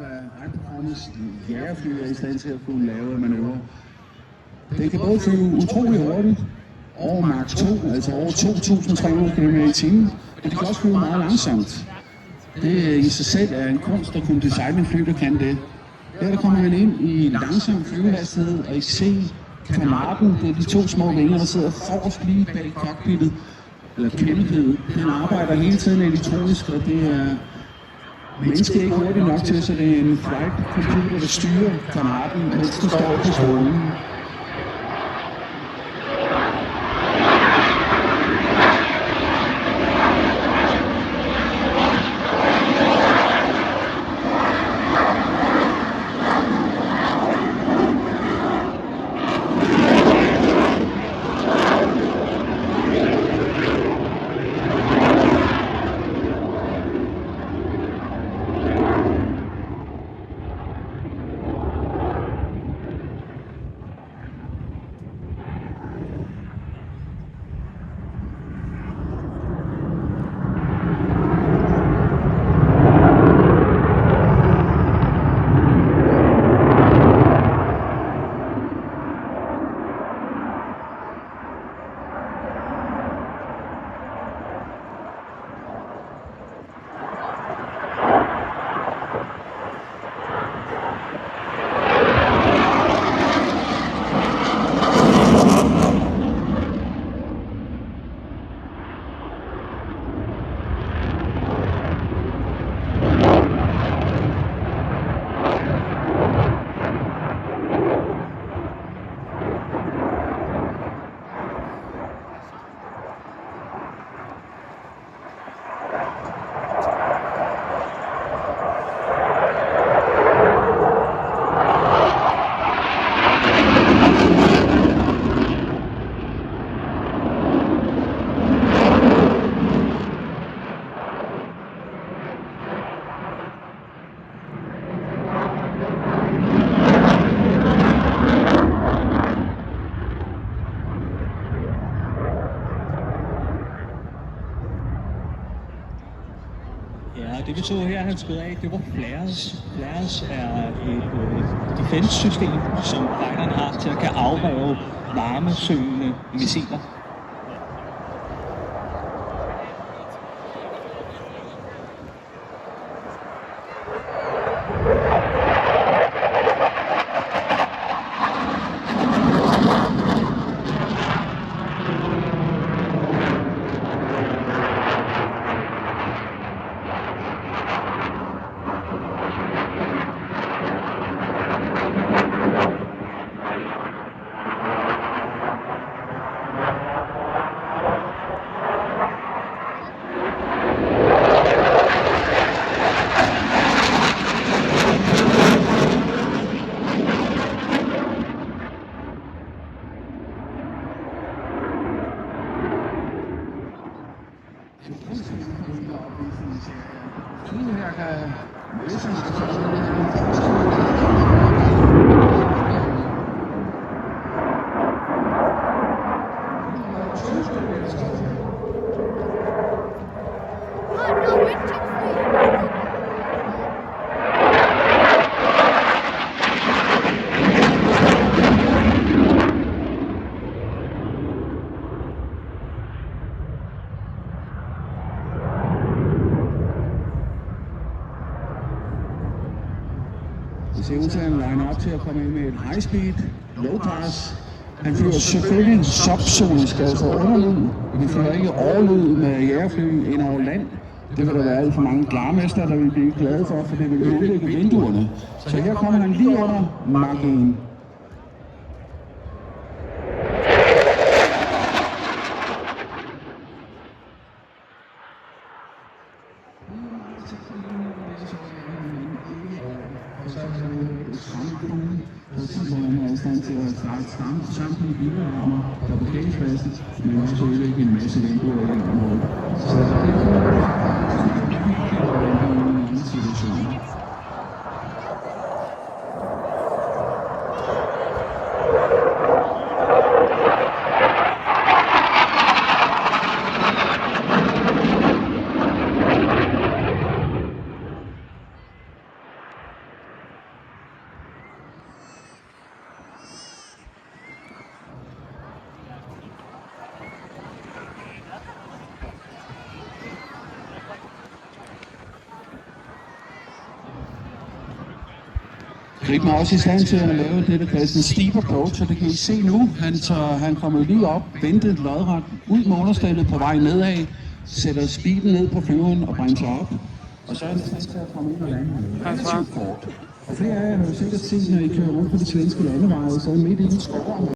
hvad high performance jægerfly er i stand til at kunne lave manøvrer. Det kan både flyve utrolig hurtigt, over Mach 2, altså over 2.300 km i timen, men det kan også flyve meget langsomt. Det i sig selv er en kunst at kunne designe en fly, der kan det. Der kommer man ind i langsom flyvehastighed, og I se kanarden, det er de to små vinger, der sidder forrest lige bag cockpittet, eller kæmpet. Den arbejder hele tiden elektronisk, og det er mennesket ikke hurtigt nok til, så det er en flight computer, der styrer kanarden, mens den står på strålen. Det vi så her, han skød af, det var flares. Flares er et defense-system, som fighteren har til at kan afværge varmesøgende missiler. Det ser ud til, at han line op til at komme ind med et high speed, low pass. Han flyver selvfølgelig subsonisk, altså underlyd. Vi flyver ikke overlyd med jægerfly ind over land. Det vil der være alt for mange glarmester, der vil blive glade for det vil ødelægge vinduerne. Så her kommer han lige under Mach 1. Man er i stand til at trække samtlige bilerrammer på parkeringspladsen, men også ødelægge en masse vinduer i det område. Så det er en anden situation. Gripen er også i stand til at lave det, der kaldes en steep approach, og det kan I se nu. Han kommer lige op, ventet lodret ud med understellet på vej nedad, sætter speeden ned på flyveren og bremser op. Og så er han i stand til at komme ind og lande relativt kort. Og flere af jer har jo sikkert set, når I kører rundt på de svenske landeveje, så er midt i en skov.